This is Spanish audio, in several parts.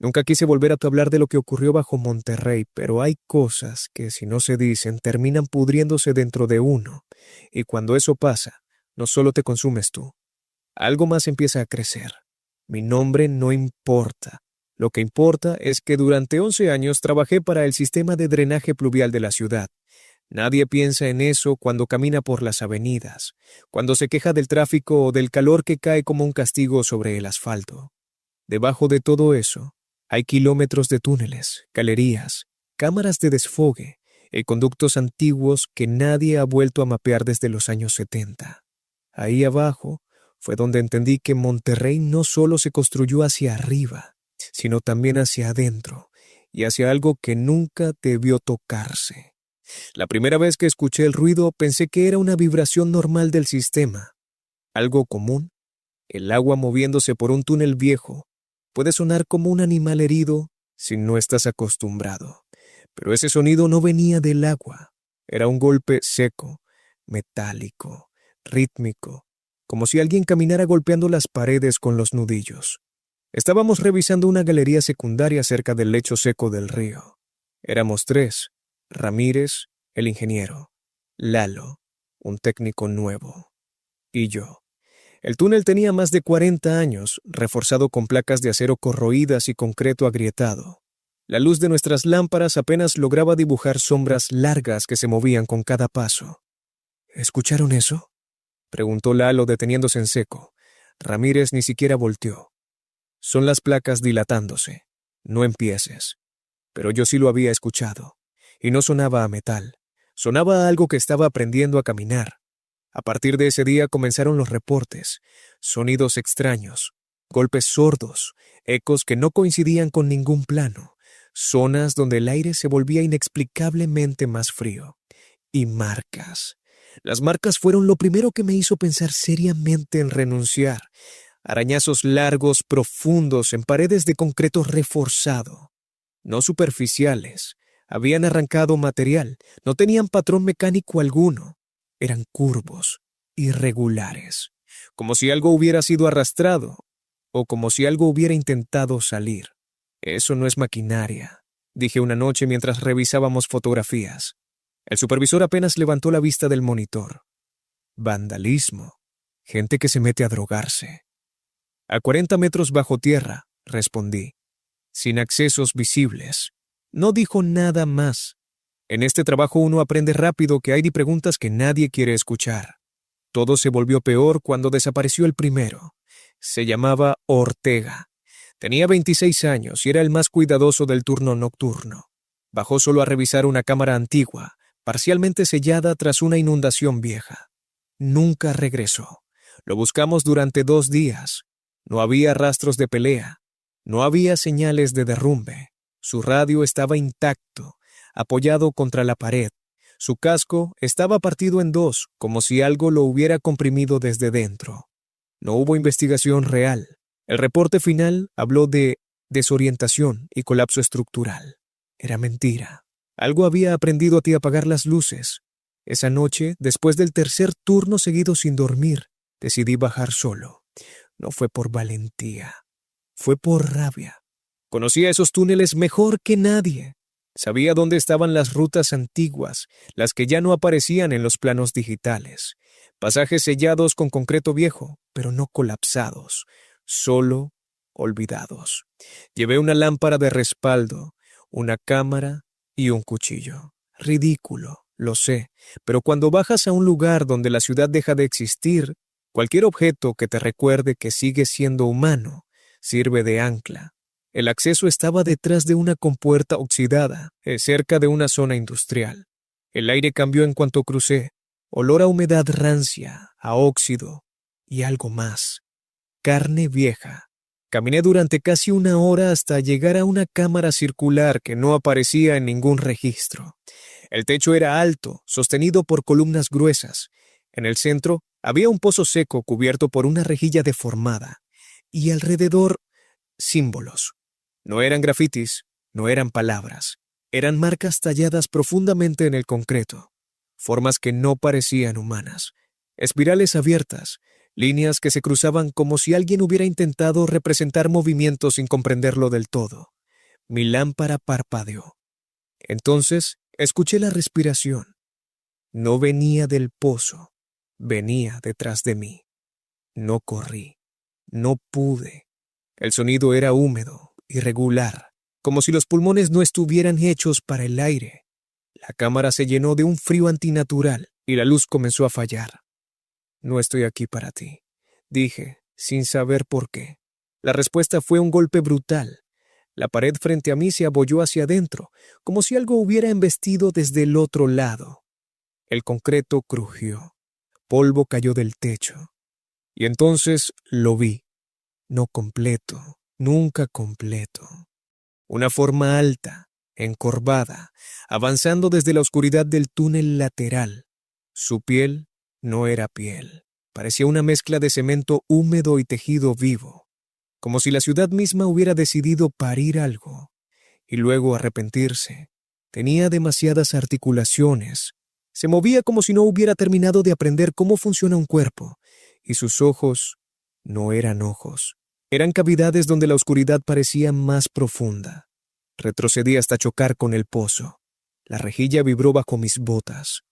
Nunca quise volver a hablar de lo que ocurrió bajo Monterrey, pero hay cosas que si no se dicen terminan pudriéndose dentro de uno, y cuando eso pasa, no solo te consumes tú, algo más empieza a crecer. Mi nombre no importa. Lo que importa es que durante 11 años trabajé para el sistema de drenaje pluvial de la ciudad. Nadie piensa en eso cuando camina por las avenidas, cuando se queja del tráfico o del calor que cae como un castigo sobre el asfalto. Debajo de todo eso, hay kilómetros de túneles, galerías, cámaras de desfogue y conductos antiguos que nadie ha vuelto a mapear desde los años 70. Ahí abajo fue donde entendí que Monterrey no solo se construyó hacia arriba, sino también hacia adentro y hacia algo que nunca debió tocarse. La primera vez que escuché el ruido pensé que era una vibración normal del sistema, algo común. El agua moviéndose por un túnel viejo puede sonar como un animal herido si no estás acostumbrado. Pero ese sonido no venía del agua. Era un golpe seco, metálico, rítmico, como si alguien caminara golpeando las paredes con los nudillos. Estábamos revisando una galería secundaria cerca del lecho seco del río. Éramos tres: Ramírez, el ingeniero; Lalo, un técnico nuevo; y yo. El túnel tenía más de 40 años, reforzado con placas de acero corroídas y concreto agrietado. La luz de nuestras lámparas apenas lograba dibujar sombras largas que se movían con cada paso. ¿Escucharon eso?, preguntó Lalo deteniéndose en seco. Ramírez ni siquiera volteó. Son las placas dilatándose. No empieces. Pero yo sí lo había escuchado. Y no sonaba a metal. Sonaba a algo que estaba aprendiendo a caminar. A partir de ese día comenzaron los reportes, sonidos extraños, golpes sordos, ecos que no coincidían con ningún plano, zonas donde el aire se volvía inexplicablemente más frío. Y marcas. Las marcas fueron lo primero que me hizo pensar seriamente en renunciar. Arañazos largos, profundos, en paredes de concreto reforzado. No superficiales. Habían arrancado material, no tenían patrón mecánico alguno. Eran curvos, irregulares, como si algo hubiera sido arrastrado o como si algo hubiera intentado salir. Eso no es maquinaria, dije una noche mientras revisábamos fotografías. El supervisor apenas levantó la vista del monitor. Vandalismo. Gente que se mete a drogarse. A 40 metros bajo tierra, respondí, sin accesos visibles. No dijo nada más. En este trabajo uno aprende rápido que hay preguntas que nadie quiere escuchar. Todo se volvió peor cuando desapareció el primero. Se llamaba Ortega. Tenía 26 años y era el más cuidadoso del turno nocturno. Bajó solo a revisar una cámara antigua, parcialmente sellada tras una inundación vieja. Nunca regresó. Lo buscamos durante 2 días. No había rastros de pelea. No había señales de derrumbe. Su radio estaba intacto, apoyado contra la pared. Su casco estaba partido en dos, como si algo lo hubiera comprimido desde dentro. No hubo investigación real. El reporte final habló de desorientación y colapso estructural. Era mentira. Algo había aprendido a ti a apagar las luces. Esa noche, después del tercer turno seguido sin dormir, decidí bajar solo. No fue por valentía. Fue por rabia. Conocía esos túneles mejor que nadie. Sabía dónde estaban las rutas antiguas, las que ya no aparecían en los planos digitales. Pasajes sellados con concreto viejo, pero no colapsados, solo olvidados. Llevé una lámpara de respaldo, una cámara y un cuchillo. Ridículo, lo sé, pero cuando bajas a un lugar donde la ciudad deja de existir, cualquier objeto que te recuerde que sigues siendo humano sirve de ancla. El acceso estaba detrás de una compuerta oxidada, cerca de una zona industrial. El aire cambió en cuanto crucé. Olor a humedad rancia, a óxido y algo más. Carne vieja. Caminé durante casi 1 hora hasta llegar a una cámara circular que no aparecía en ningún registro. El techo era alto, sostenido por columnas gruesas. En el centro había un pozo seco cubierto por una rejilla deformada. Y alrededor, símbolos. No eran grafitis, no eran palabras. Eran marcas talladas profundamente en el concreto. Formas que no parecían humanas. Espirales abiertas, líneas que se cruzaban como si alguien hubiera intentado representar movimientos sin comprenderlo del todo. Mi lámpara parpadeó. Entonces escuché la respiración. No venía del pozo, venía detrás de mí. No corrí, no pude. El sonido era húmedo, irregular, como si los pulmones no estuvieran hechos para el aire. La cámara se llenó de un frío antinatural y la luz comenzó a fallar. No estoy aquí para ti, dije, sin saber por qué. La respuesta fue un golpe brutal. La pared frente a mí se abolló hacia adentro, como si algo hubiera embestido desde el otro lado. El concreto crujió. Polvo cayó del techo. Y entonces lo vi. No completo, nunca completo. Una forma alta, encorvada, avanzando desde la oscuridad del túnel lateral. Su piel no era piel. Parecía una mezcla de cemento húmedo y tejido vivo, como si la ciudad misma hubiera decidido parir algo y luego arrepentirse. Tenía demasiadas articulaciones. Se movía como si no hubiera terminado de aprender cómo funciona un cuerpo, y sus ojos no eran ojos. Eran cavidades donde la oscuridad parecía más profunda. Retrocedí hasta chocar con el pozo. La rejilla vibró bajo mis botas.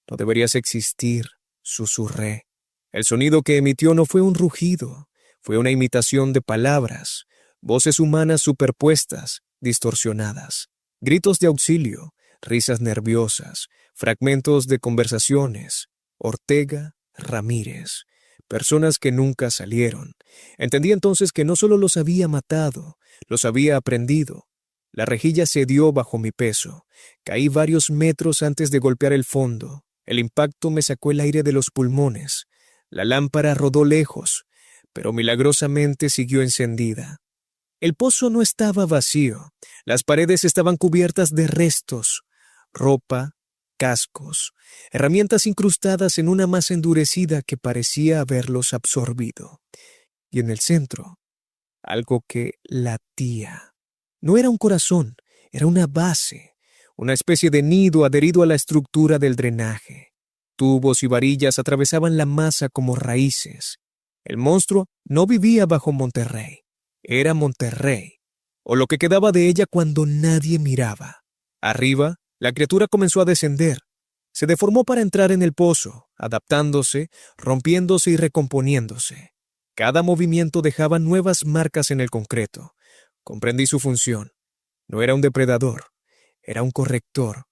No deberías existir, susurré. El sonido que emitió no fue un rugido, fue una imitación de palabras, voces humanas superpuestas, distorsionadas, gritos de auxilio, risas nerviosas, fragmentos de conversaciones. Ortega, Ramírez, personas que nunca salieron. Entendí entonces que no solo los había matado, los había aprendido. La rejilla cedió bajo mi peso. Caí varios metros antes de golpear el fondo. El impacto me sacó el aire de los pulmones. La lámpara rodó lejos, pero milagrosamente siguió encendida. El pozo no estaba vacío. Las paredes estaban cubiertas de restos, ropa, cascos, herramientas incrustadas en una masa endurecida que parecía haberlos absorbido. Y en el centro, algo que latía. No era un corazón, era una base, una especie de nido adherido a la estructura del drenaje. Tubos y varillas atravesaban la masa como raíces. El monstruo no vivía bajo Monterrey. Era Monterrey, o lo que quedaba de ella cuando nadie miraba. Arriba, la criatura comenzó a descender. Se deformó para entrar en el pozo, adaptándose, rompiéndose y recomponiéndose. Cada movimiento dejaba nuevas marcas en el concreto. Comprendí su función. No era un depredador, era un corrector.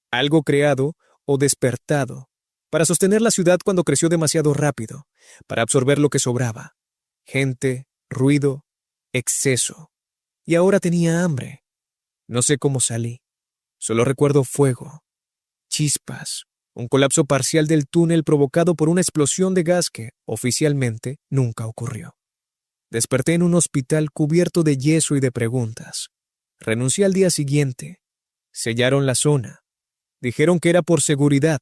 Algo creado o despertado para sostener la ciudad cuando creció demasiado rápido, para absorber lo que sobraba. Gente, ruido, exceso. Y ahora tenía hambre. No sé cómo salí. Solo recuerdo fuego, chispas, un colapso parcial del túnel provocado por una explosión de gas que, oficialmente, nunca ocurrió. Desperté en un hospital cubierto de yeso y de preguntas. Renuncié al día siguiente. Sellaron la zona. Dijeron que era por seguridad,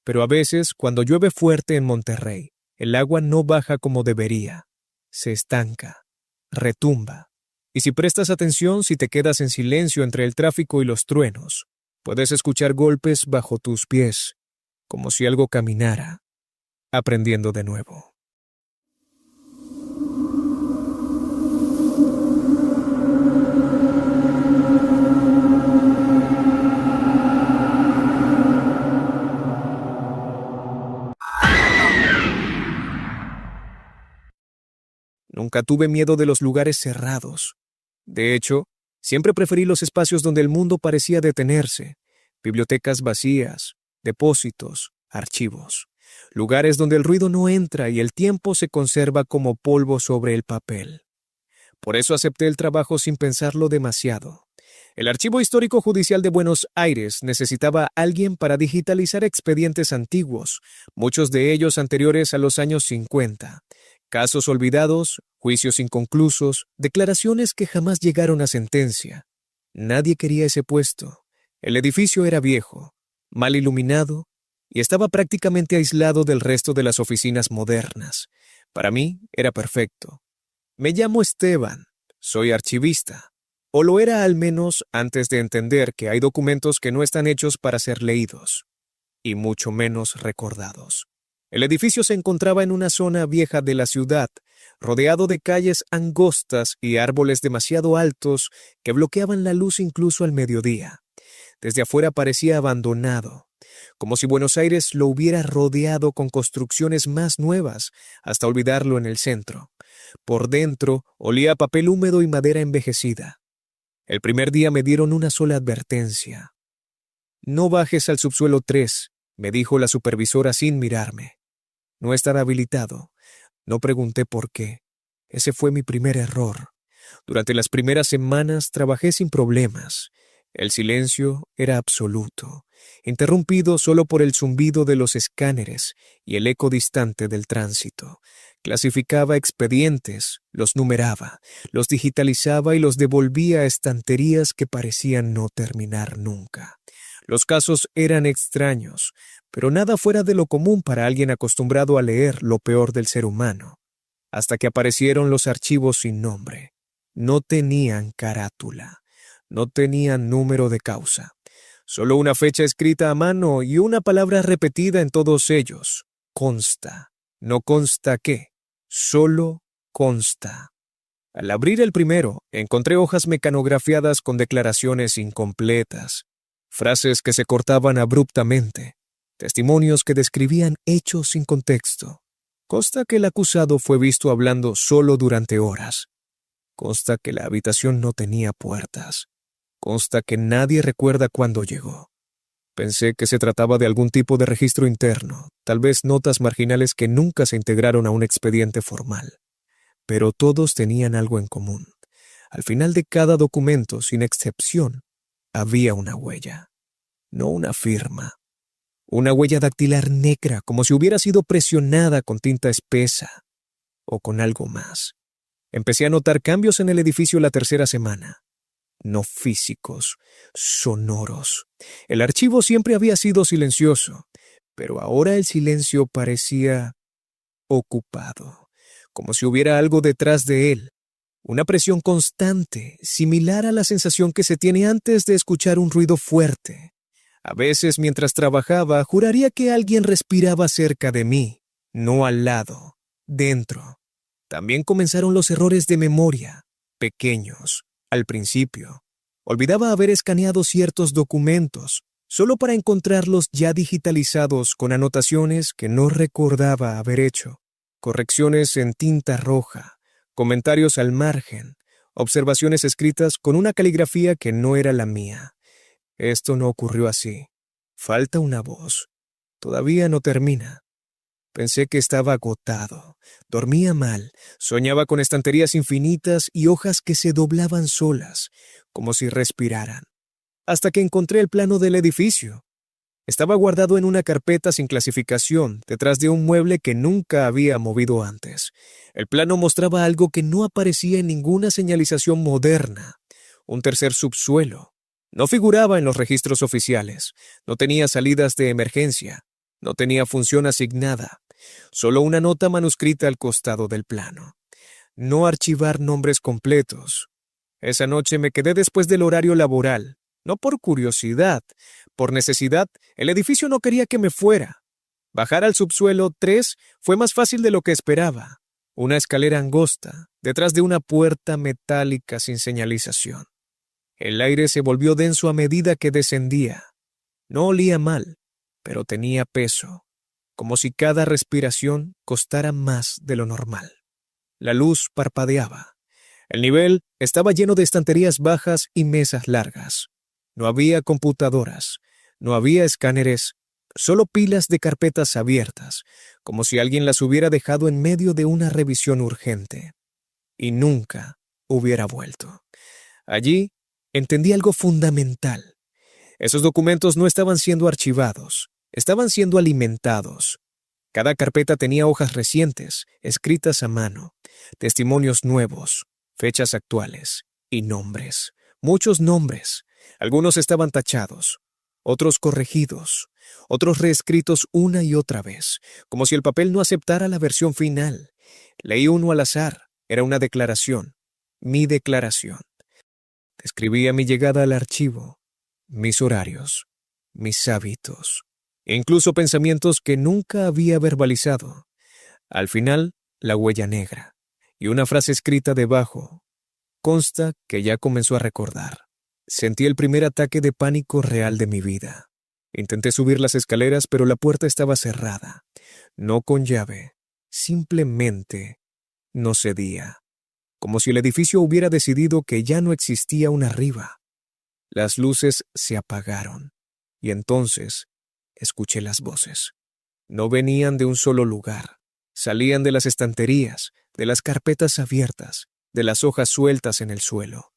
pero a veces, cuando llueve fuerte en Monterrey, el agua no baja como debería. Se estanca, retumba. Y si prestas atención, si te quedas en silencio entre el tráfico y los truenos, puedes escuchar golpes bajo tus pies, como si algo caminara, aprendiendo de nuevo. Nunca tuve miedo de los lugares cerrados. De hecho, siempre preferí los espacios donde el mundo parecía detenerse, bibliotecas vacías, depósitos, archivos, lugares donde el ruido no entra y el tiempo se conserva como polvo sobre el papel. Por eso acepté el trabajo sin pensarlo demasiado. El Archivo Histórico Judicial de Buenos Aires necesitaba a alguien para digitalizar expedientes antiguos, muchos de ellos anteriores a los años 50. Casos olvidados, juicios inconclusos, declaraciones que jamás llegaron a sentencia. Nadie quería ese puesto. El edificio era viejo, mal iluminado y estaba prácticamente aislado del resto de las oficinas modernas. Para mí era perfecto. Me llamo Esteban, soy archivista. O lo era al menos antes de entender que hay documentos que no están hechos para ser leídos, y mucho menos recordados. El edificio se encontraba en una zona vieja de la ciudad, rodeado de calles angostas y árboles demasiado altos que bloqueaban la luz incluso al mediodía. Desde afuera parecía abandonado, como si Buenos Aires lo hubiera rodeado con construcciones más nuevas, hasta olvidarlo en el centro. Por dentro olía a papel húmedo y madera envejecida. El primer día me dieron una sola advertencia. No bajes al subsuelo 3, me dijo la supervisora sin mirarme. No estará habilitado. No pregunté por qué. Ese fue mi primer error. Durante las primeras semanas trabajé sin problemas. El silencio era absoluto, interrumpido solo por el zumbido de los escáneres y el eco distante del tránsito. Clasificaba expedientes, los numeraba, los digitalizaba y los devolvía a estanterías que parecían no terminar nunca. Los casos eran extraños, pero nada fuera de lo común para alguien acostumbrado a leer lo peor del ser humano. Hasta que aparecieron los archivos sin nombre. No tenían carátula. No tenían número de causa. Solo una fecha escrita a mano y una palabra repetida en todos ellos. Consta. No consta qué. Solo consta. Al abrir el primero, encontré hojas mecanografiadas con declaraciones incompletas, frases que se cortaban abruptamente, testimonios que describían hechos sin contexto. Consta que el acusado fue visto hablando solo durante horas. Consta que la habitación no tenía puertas. Consta que nadie recuerda cuándo llegó. Pensé que se trataba de algún tipo de registro interno, tal vez notas marginales que nunca se integraron a un expediente formal. Pero todos tenían algo en común. Al final de cada documento, sin excepción, había una huella. No una firma. Una huella dactilar negra, como si hubiera sido presionada con tinta espesa. O con algo más. Empecé a notar cambios en el edificio la tercera semana. No físicos, sonoros. El archivo siempre había sido silencioso, pero ahora el silencio parecía ocupado, como si hubiera algo detrás de él, una presión constante, similar a la sensación que se tiene antes de escuchar un ruido fuerte. A veces, mientras trabajaba, juraría que alguien respiraba cerca de mí, no al lado, dentro. También comenzaron los errores de memoria, pequeños. Al principio, olvidaba haber escaneado ciertos documentos, solo para encontrarlos ya digitalizados con anotaciones que no recordaba haber hecho, correcciones en tinta roja, comentarios al margen, observaciones escritas con una caligrafía que no era la mía. Esto no ocurrió así. Falta una voz. Todavía no termina. Pensé que estaba agotado, dormía mal, soñaba con estanterías infinitas y hojas que se doblaban solas, como si respiraran. Hasta que encontré el plano del edificio. Estaba guardado en una carpeta sin clasificación, detrás de un mueble que nunca había movido antes. El plano mostraba algo que no aparecía en ninguna señalización moderna, un tercer subsuelo. No figuraba en los registros oficiales, no tenía salidas de emergencia, no tenía función asignada. Solo una nota manuscrita al costado del plano. No archivar nombres completos. Esa noche me quedé después del horario laboral. No por curiosidad, por necesidad, el edificio no quería que me fuera. Bajar al subsuelo 3 fue más fácil de lo que esperaba. Una escalera angosta, detrás de una puerta metálica sin señalización. El aire se volvió denso a medida que descendía. No olía mal, pero tenía peso, como si cada respiración costara más de lo normal. La luz parpadeaba. El nivel estaba lleno de estanterías bajas y mesas largas. No había computadoras, no había escáneres, solo pilas de carpetas abiertas, como si alguien las hubiera dejado en medio de una revisión urgente. Y nunca hubiera vuelto. Allí entendí algo fundamental. Esos documentos no estaban siendo archivados, estaban siendo alimentados. Cada carpeta tenía hojas recientes, escritas a mano, testimonios nuevos, fechas actuales y nombres. Muchos nombres. Algunos estaban tachados, otros corregidos, otros reescritos una y otra vez, como si el papel no aceptara la versión final. Leí uno al azar. Era una declaración. Mi declaración. Describía mi llegada al archivo, mis horarios, mis hábitos, incluso pensamientos que nunca había verbalizado. Al final, la huella negra y una frase escrita debajo. Consta que ya comenzó a recordar. Sentí el primer ataque de pánico real de mi vida. Intenté subir las escaleras, pero la puerta estaba cerrada. No con llave, simplemente no cedía. Como si el edificio hubiera decidido que ya no existía un arriba. Las luces se apagaron, y entonces escuché las voces. No venían de un solo lugar. Salían de las estanterías, de las carpetas abiertas, de las hojas sueltas en el suelo.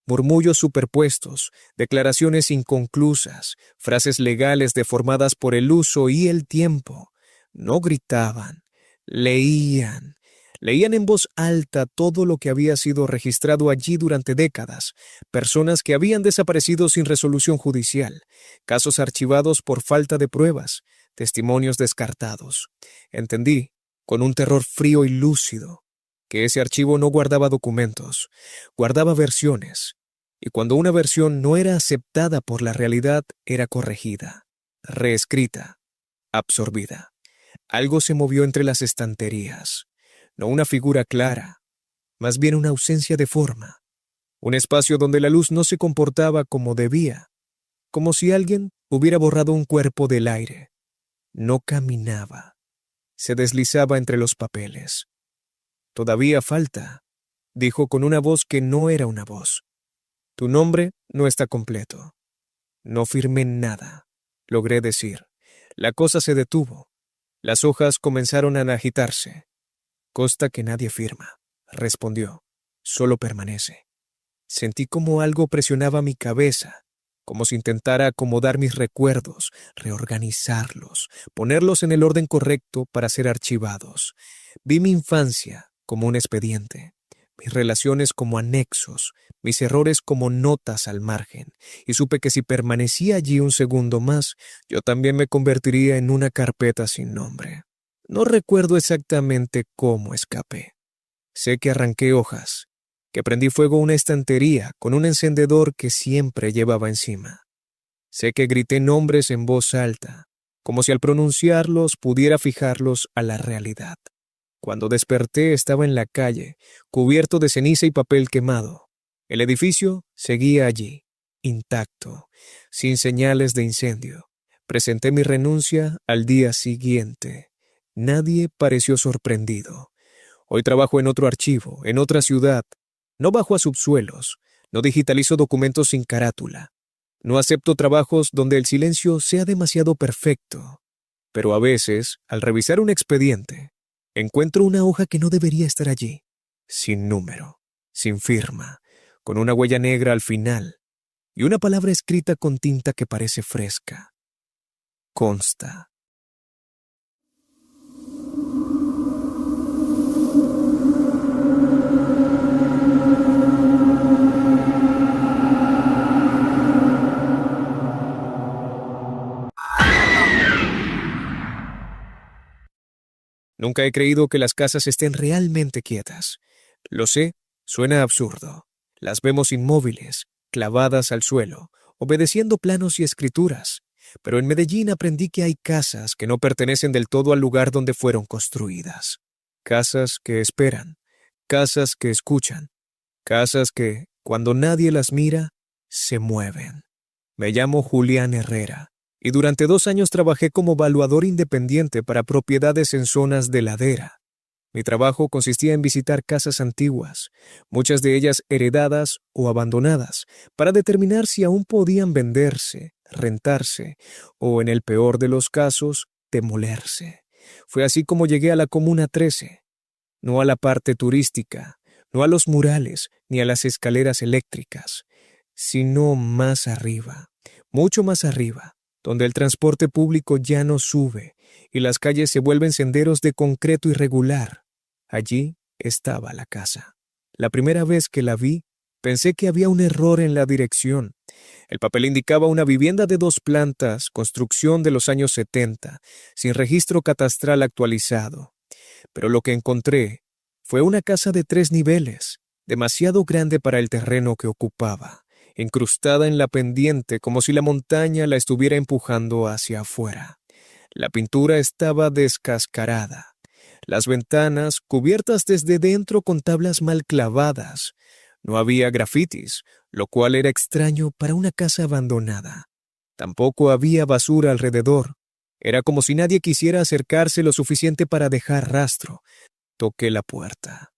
Murmullos superpuestos, declaraciones inconclusas, frases legales deformadas por el uso y el tiempo. No gritaban, leían. Leían en voz alta todo lo que había sido registrado allí durante décadas, personas que habían desaparecido sin resolución judicial, casos archivados por falta de pruebas, testimonios descartados. Entendí, con un terror frío y lúcido, que ese archivo no guardaba documentos, guardaba versiones, y cuando una versión no era aceptada por la realidad, era corregida, reescrita, absorbida. Algo se movió entre las estanterías, no una figura clara, más bien una ausencia de forma, un espacio donde la luz no se comportaba como debía, como si alguien hubiera borrado un cuerpo del aire. No caminaba, se deslizaba entre los papeles. «Todavía falta», dijo con una voz que no era una voz. «Tu nombre no está completo». No firmé nada, logré decir. La cosa se detuvo. Las hojas comenzaron a agitarse. «Consta que nadie firma», respondió. «Solo permanece». Sentí como algo presionaba mi cabeza, como si intentara acomodar mis recuerdos, reorganizarlos, ponerlos en el orden correcto para ser archivados. Vi mi infancia como un expediente, mis relaciones como anexos, mis errores como notas al margen, y supe que si permanecía allí un segundo más, yo también me convertiría en una carpeta sin nombre. No recuerdo exactamente cómo escapé. Sé que arranqué hojas, que prendí fuego a una estantería con un encendedor que siempre llevaba encima. Sé que grité nombres en voz alta, como si al pronunciarlos pudiera fijarlos a la realidad. Cuando desperté estaba en la calle, cubierto de ceniza y papel quemado. El edificio seguía allí, intacto, sin señales de incendio. Presenté mi renuncia al día siguiente. Nadie pareció sorprendido. Hoy trabajo en otro archivo, en otra ciudad. No bajo a subsuelos, no digitalizo documentos sin carátula. No acepto trabajos donde el silencio sea demasiado perfecto. Pero a veces, al revisar un expediente, encuentro una hoja que no debería estar allí, sin número, sin firma, con una huella negra al final y una palabra escrita con tinta que parece fresca. Consta. Nunca he creído que las casas estén realmente quietas. Lo sé, suena absurdo. Las vemos inmóviles, clavadas al suelo, obedeciendo planos y escrituras. Pero en Medellín aprendí que hay casas que no pertenecen del todo al lugar donde fueron construidas. Casas que esperan, casas que escuchan, casas que, cuando nadie las mira, se mueven. Me llamo Julián Herrera. Y durante 2 años trabajé como valuador independiente para propiedades en zonas de ladera. Mi trabajo consistía en visitar casas antiguas, muchas de ellas heredadas o abandonadas, para determinar si aún podían venderse, rentarse o, en el peor de los casos, demolerse. Fue así como llegué a la Comuna 13, no a la parte turística, no a los murales ni a las escaleras eléctricas, sino más arriba, mucho más arriba, donde el transporte público ya no sube y las calles se vuelven senderos de concreto irregular. Allí estaba la casa. La primera vez que la vi, pensé que había un error en la dirección. El papel indicaba una vivienda de 2 plantas, construcción de los años 70, sin registro catastral actualizado. Pero lo que encontré fue una casa de 3 niveles, demasiado grande para el terreno que ocupaba, incrustada en la pendiente como si la montaña la estuviera empujando hacia afuera. La pintura estaba descascarada, las ventanas cubiertas desde dentro con tablas mal clavadas. No había grafitis, lo cual era extraño para una casa abandonada. Tampoco había basura alrededor. Era como si nadie quisiera acercarse lo suficiente para dejar rastro. Toqué la puerta.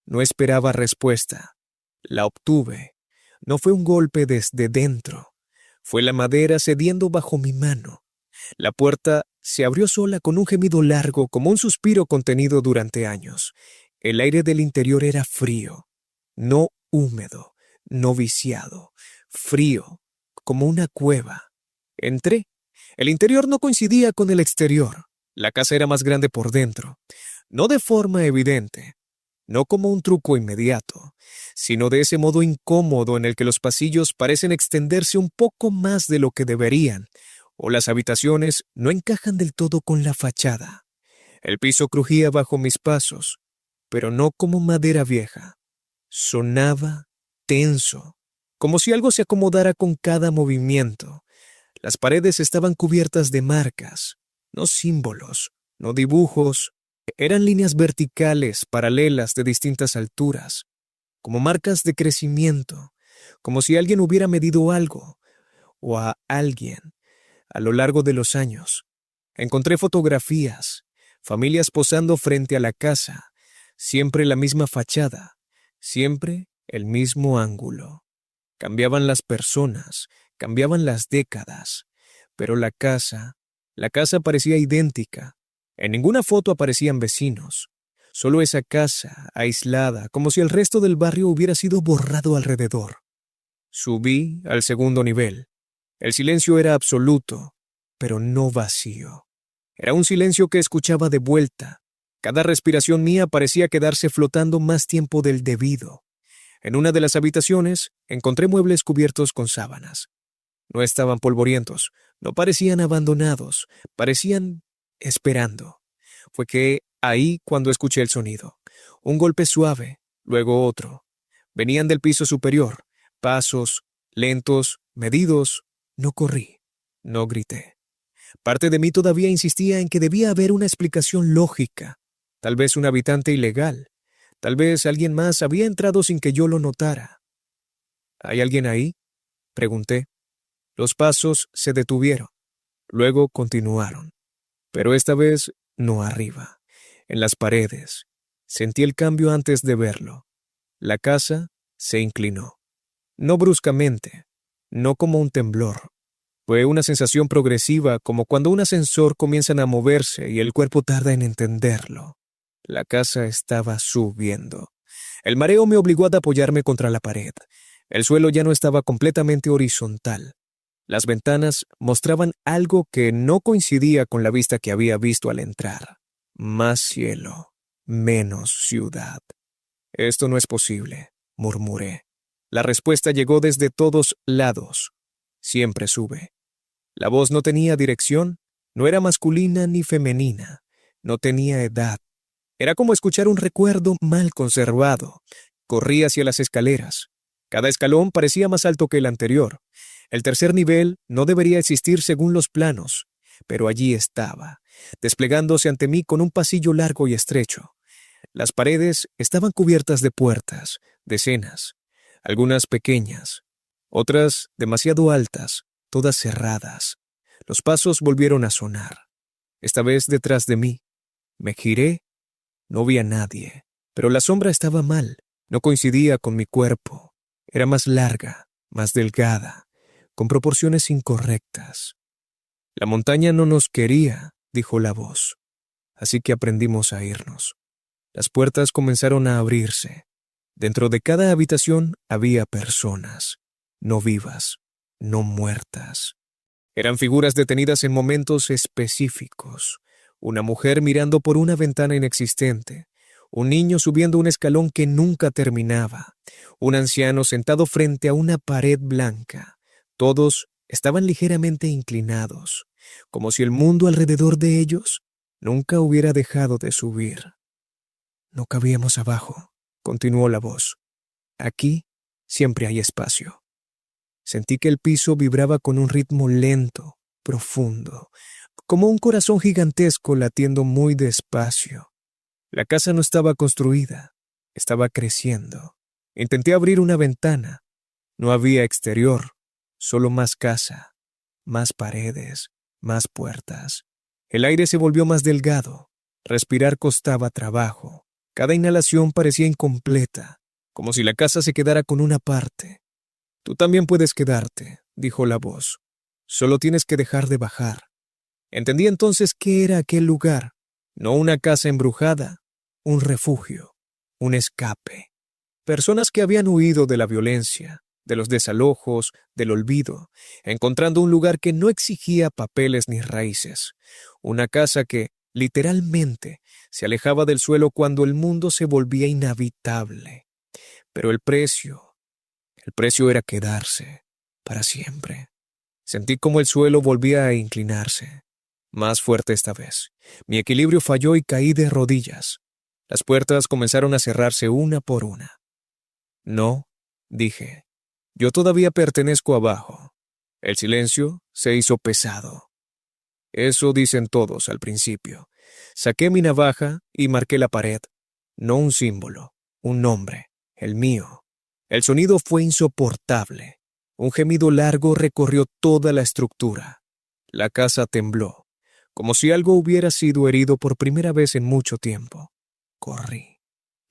No esperaba respuesta. La obtuve. No fue un golpe desde dentro. Fue la madera cediendo bajo mi mano. La puerta se abrió sola con un gemido largo como un suspiro contenido durante años. El aire del interior era frío, no húmedo, no viciado, frío, como una cueva. Entré. El interior no coincidía con el exterior. La casa era más grande por dentro, no de forma evidente, no como un truco inmediato, sino de ese modo incómodo en el que los pasillos parecen extenderse un poco más de lo que deberían, o las habitaciones no encajan del todo con la fachada. El piso crujía bajo mis pasos, pero no como madera vieja. Sonaba tenso, como si algo se acomodara con cada movimiento. Las paredes estaban cubiertas de marcas, no símbolos, no dibujos. Eran líneas verticales, paralelas de distintas alturas, como marcas de crecimiento, como si alguien hubiera medido algo, o a alguien, a lo largo de los años. Encontré fotografías, familias posando frente a la casa, siempre la misma fachada, siempre el mismo ángulo. Cambiaban las personas, cambiaban las décadas, pero la casa parecía idéntica. En ninguna foto aparecían vecinos, solo esa casa, aislada, como si el resto del barrio hubiera sido borrado alrededor. Subí al segundo nivel. El silencio era absoluto, pero no vacío. Era un silencio que escuchaba de vuelta. Cada respiración mía parecía quedarse flotando más tiempo del debido. En una de las habitaciones encontré muebles cubiertos con sábanas. No estaban polvorientos, no parecían abandonados, parecían esperando. Fue que ahí cuando escuché el sonido. Un golpe suave, luego otro. Venían del piso superior, pasos, lentos, medidos. No corrí, no grité. Parte de mí todavía insistía en que debía haber una explicación lógica. Tal vez un habitante ilegal. Tal vez alguien más había entrado sin que yo lo notara. ¿Hay alguien ahí?, pregunté. Los pasos se detuvieron. Luego continuaron. Pero esta vez no arriba, en las paredes. Sentí el cambio antes de verlo. La casa se inclinó. No bruscamente, no como un temblor. Fue una sensación progresiva, como cuando un ascensor comienza a moverse y el cuerpo tarda en entenderlo. La casa estaba subiendo. El mareo me obligó a apoyarme contra la pared. El suelo ya no estaba completamente horizontal. Las ventanas mostraban algo que no coincidía con la vista que había visto al entrar. Más cielo, menos ciudad. Esto no es posible, murmuré. La respuesta llegó desde todos lados. Siempre sube. La voz no tenía dirección, no era masculina ni femenina, no tenía edad. Era como escuchar un recuerdo mal conservado. Corrí hacia las escaleras. Cada escalón parecía más alto que el anterior. El tercer nivel no debería existir según los planos, pero allí estaba, desplegándose ante mí con un pasillo largo y estrecho. Las paredes estaban cubiertas de puertas, decenas, algunas pequeñas, otras demasiado altas, todas cerradas. Los pasos volvieron a sonar, esta vez detrás de mí. Me giré, no vi a nadie, pero la sombra estaba mal, no coincidía con mi cuerpo. Era más larga, más delgada, con proporciones incorrectas. La montaña no nos quería, dijo la voz, así que aprendimos a irnos. Las puertas comenzaron a abrirse. Dentro de cada habitación había personas, no vivas, no muertas. Eran figuras detenidas en momentos específicos. Una mujer mirando por una ventana inexistente, un niño subiendo un escalón que nunca terminaba, un anciano sentado frente a una pared blanca. Todos estaban ligeramente inclinados, como si el mundo alrededor de ellos nunca hubiera dejado de subir. No cabíamos abajo, continuó la voz. Aquí siempre hay espacio. Sentí que el piso vibraba con un ritmo lento, profundo, como un corazón gigantesco latiendo muy despacio. La casa no estaba construida, estaba creciendo. Intenté abrir una ventana. No había exterior, solo más casa, más paredes, más puertas. El aire se volvió más delgado. Respirar costaba trabajo. Cada inhalación parecía incompleta, como si la casa se quedara con una parte. Tú también puedes quedarte, dijo la voz. Solo tienes que dejar de bajar. Entendí entonces qué era aquel lugar. No una casa embrujada, un refugio, un escape. Personas que habían huido de la violencia, de los desalojos, del olvido, encontrando un lugar que no exigía papeles ni raíces. Una casa que, literalmente, se alejaba del suelo cuando el mundo se volvía inhabitable. Pero el precio era quedarse para siempre. Sentí como el suelo volvía a inclinarse, más fuerte esta vez. Mi equilibrio falló y caí de rodillas. Las puertas comenzaron a cerrarse una por una. No, dije, yo todavía pertenezco abajo. El silencio se hizo pesado. Eso dicen todos al principio. Saqué mi navaja y marqué la pared. No un símbolo, un nombre, el mío. El sonido fue insoportable. Un gemido largo recorrió toda la estructura. La casa tembló, como si algo hubiera sido herido por primera vez en mucho tiempo. Corrí,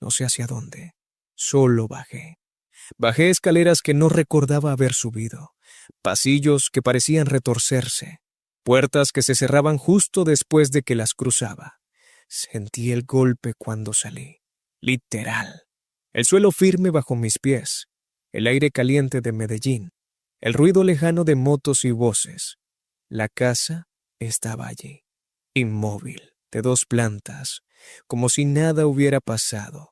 no sé hacia dónde. Solo bajé. Bajé escaleras que no recordaba haber subido, pasillos que parecían retorcerse, puertas que se cerraban justo después de que las cruzaba. Sentí el golpe cuando salí. Literal. El suelo firme bajo mis pies, el aire caliente de Medellín, el ruido lejano de motos y voces. La casa estaba allí, inmóvil, de 2 plantas, como si nada hubiera pasado.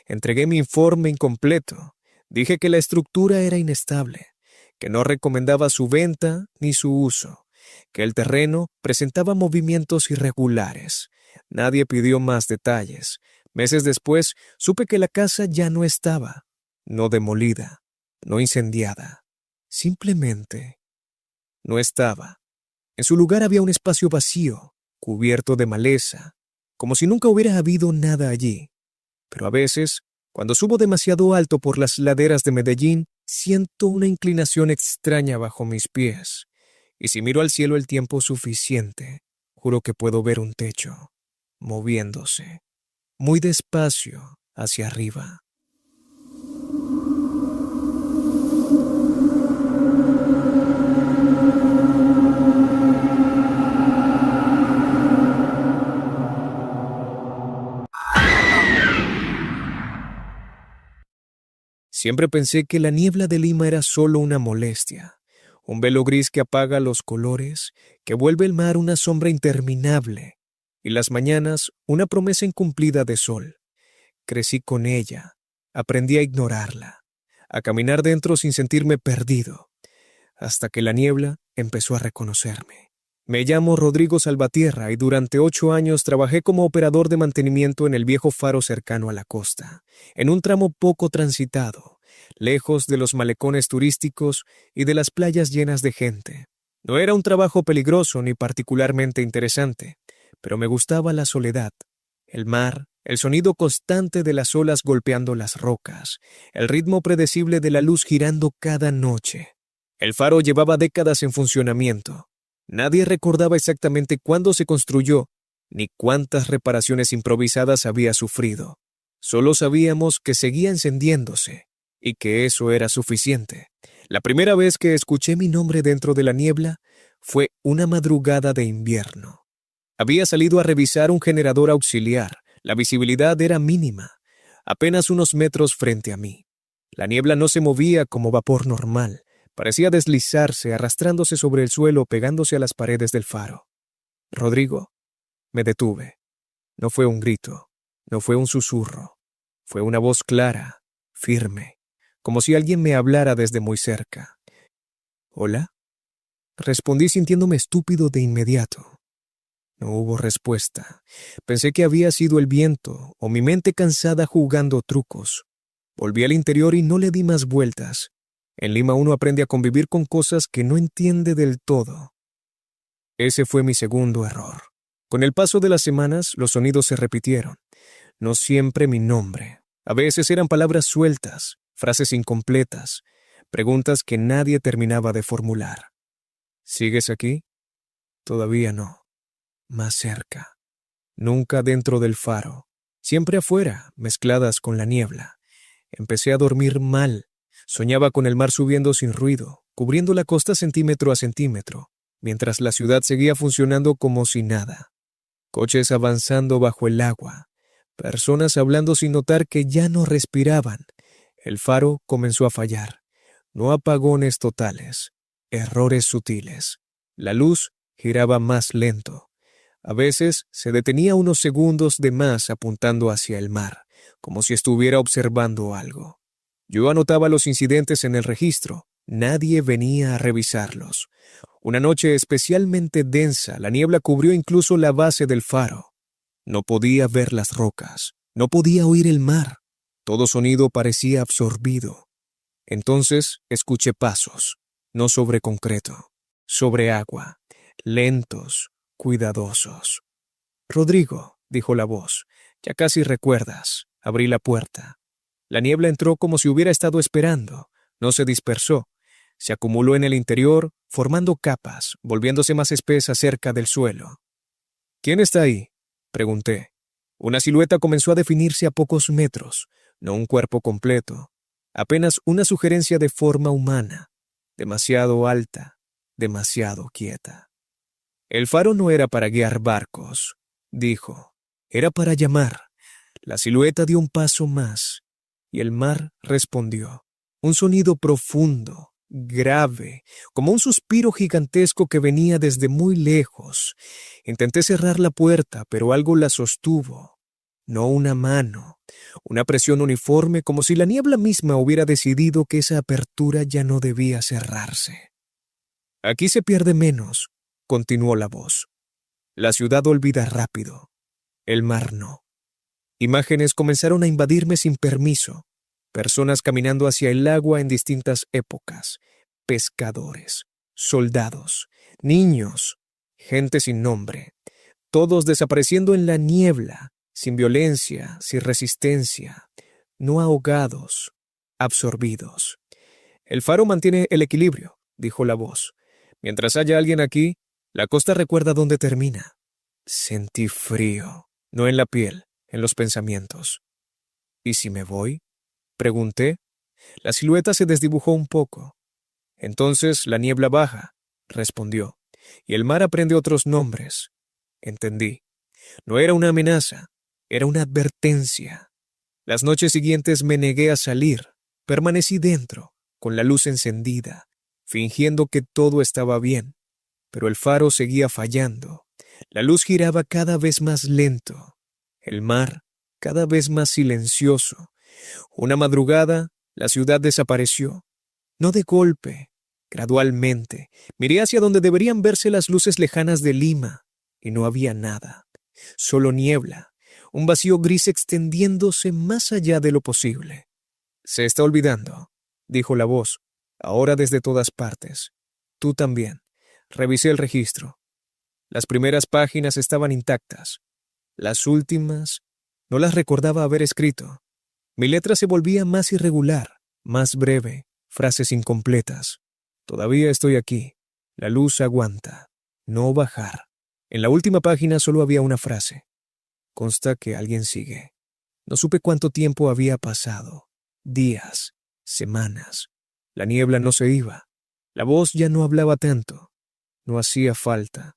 Entregué mi informe incompleto. Dije que la estructura era inestable, que no recomendaba su venta ni su uso, que el terreno presentaba movimientos irregulares. Nadie pidió más detalles. Meses después, supe que la casa ya no estaba, no demolida, no incendiada. Simplemente no estaba. En su lugar había un espacio vacío, cubierto de maleza, como si nunca hubiera habido nada allí. Pero a veces, cuando subo demasiado alto por las laderas de Medellín, siento una inclinación extraña bajo mis pies. Y si miro al cielo el tiempo suficiente, juro que puedo ver un techo, moviéndose, muy despacio, hacia arriba. Siempre pensé que la niebla de Lima era solo una molestia, un velo gris que apaga los colores, que vuelve el mar una sombra interminable, y las mañanas una promesa incumplida de sol. Crecí con ella, aprendí a ignorarla, a caminar dentro sin sentirme perdido, hasta que la niebla empezó a reconocerme. Me llamo Rodrigo Salvatierra y durante 8 años trabajé como operador de mantenimiento en el viejo faro cercano a la costa, en un tramo poco transitado, lejos de los malecones turísticos y de las playas llenas de gente. No era un trabajo peligroso ni particularmente interesante, pero me gustaba la soledad, el mar, el sonido constante de las olas golpeando las rocas, el ritmo predecible de la luz girando cada noche. El faro llevaba décadas en funcionamiento. Nadie recordaba exactamente cuándo se construyó, ni cuántas reparaciones improvisadas había sufrido. Solo sabíamos que seguía encendiéndose, y que eso era suficiente. La primera vez que escuché mi nombre dentro de la niebla fue una madrugada de invierno. Había salido a revisar un generador auxiliar. La visibilidad era mínima, apenas unos metros frente a mí. La niebla no se movía como vapor normal. Parecía deslizarse, arrastrándose sobre el suelo, pegándose a las paredes del faro. Rodrigo, me detuve. No fue un grito, no fue un susurro. Fue una voz clara, firme, como si alguien me hablara desde muy cerca. ¿Hola? Respondí sintiéndome estúpido de inmediato. No hubo respuesta. Pensé que había sido el viento o mi mente cansada jugando trucos. Volví al interior y no le di más vueltas. En Lima uno aprende a convivir con cosas que no entiende del todo. Ese fue mi segundo error. Con el paso de las semanas, los sonidos se repitieron. No siempre mi nombre. A veces eran palabras sueltas, frases incompletas, preguntas que nadie terminaba de formular. ¿Sigues aquí? Todavía no. Más cerca. Nunca dentro del faro. Siempre afuera, mezcladas con la niebla. Empecé a dormir mal. Soñaba con el mar subiendo sin ruido, cubriendo la costa centímetro a centímetro, mientras la ciudad seguía funcionando como si nada. Coches avanzando bajo el agua. Personas hablando sin notar que ya no respiraban. El faro comenzó a fallar. No apagones totales, errores sutiles. La luz giraba más lento. A veces se detenía unos segundos de más apuntando hacia el mar, como si estuviera observando algo. Yo anotaba los incidentes en el registro. Nadie venía a revisarlos. Una noche especialmente densa, la niebla cubrió incluso la base del faro. No podía ver las rocas, no podía oír el mar. Todo sonido parecía absorbido. Entonces escuché pasos, no sobre concreto, sobre agua, lentos, cuidadosos. «Rodrigo», dijo la voz, «ya casi recuerdas». Abrí la puerta. La niebla entró como si hubiera estado esperando. No se dispersó. Se acumuló en el interior, formando capas, volviéndose más espesa cerca del suelo. «¿Quién está ahí?», pregunté. Una silueta comenzó a definirse a pocos metros, no un cuerpo completo, apenas una sugerencia de forma humana, demasiado alta, demasiado quieta. «El faro no era para guiar barcos», dijo. «Era para llamar». La silueta dio un paso más, y el mar respondió. Un sonido profundo, grave, como un suspiro gigantesco que venía desde muy lejos. Intenté cerrar la puerta, pero algo la sostuvo. No una mano, una presión uniforme, como si la niebla misma hubiera decidido que esa apertura ya no debía cerrarse. «Aquí se pierde menos», continuó la voz. «La ciudad olvida rápido, el mar no». Imágenes comenzaron a invadirme sin permiso. Personas caminando hacia el agua en distintas épocas. Pescadores, soldados, niños, gente sin nombre. Todos desapareciendo en la niebla, sin violencia, sin resistencia. No ahogados, absorbidos. «El faro mantiene el equilibrio», dijo la voz. «Mientras haya alguien aquí, la costa recuerda dónde termina». Sentí frío, no en la piel, en los pensamientos. «¿Y si me voy?», pregunté. La silueta se desdibujó un poco. «Entonces la niebla baja», respondió, «y el mar aprende otros nombres». Entendí. No era una amenaza, era una advertencia. Las noches siguientes me negué a salir. Permanecí dentro, con la luz encendida, fingiendo que todo estaba bien. Pero el faro seguía fallando. La luz giraba cada vez más lento. El mar cada vez más silencioso. Una madrugada, la ciudad desapareció. No de golpe, gradualmente. Miré hacia donde deberían verse las luces lejanas de Lima, y no había nada. Solo niebla, un vacío gris extendiéndose más allá de lo posible. «Se está olvidando», dijo la voz, ahora desde todas partes. «Tú también». Revisé el registro. Las primeras páginas estaban intactas. Las últimas no las recordaba haber escrito. Mi letra se volvía más irregular, más breve, frases incompletas. «Todavía estoy aquí. La luz aguanta. No bajar». En la última página solo había una frase. «Consta que alguien sigue». No supe cuánto tiempo había pasado. Días, semanas. La niebla no se iba. La voz ya no hablaba tanto. No hacía falta.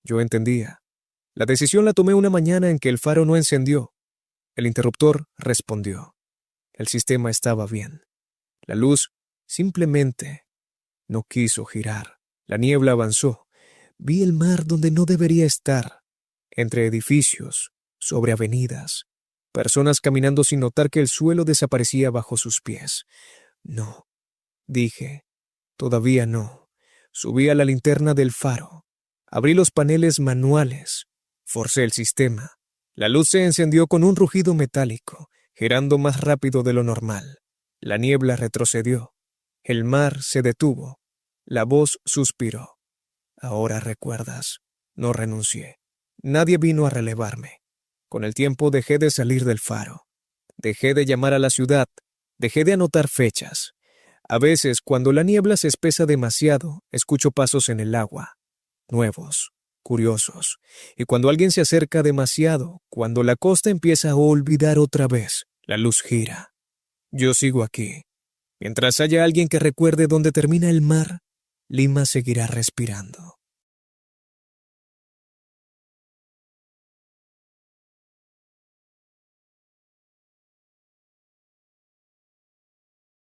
Yo entendía. La decisión la tomé una mañana en que el faro no encendió. El interruptor respondió. El sistema estaba bien. La luz simplemente no quiso girar. La niebla avanzó. Vi el mar donde no debería estar, entre edificios, sobre avenidas, personas caminando sin notar que el suelo desaparecía bajo sus pies. «No», dije, «todavía no». Subí a la linterna del faro. Abrí los paneles manuales. Forcé el sistema. La luz se encendió con un rugido metálico, girando más rápido de lo normal. La niebla retrocedió. El mar se detuvo. La voz suspiró. «Ahora recuerdas». No renuncié. Nadie vino a relevarme. Con el tiempo dejé de salir del faro. Dejé de llamar a la ciudad. Dejé de anotar fechas. A veces, cuando la niebla se espesa demasiado, escucho pasos en el agua. Nuevos, curiosos. Y cuando alguien se acerca demasiado, cuando la costa empieza a olvidar otra vez, la luz gira. Yo sigo aquí. Mientras haya alguien que recuerde dónde termina el mar, Lima seguirá respirando.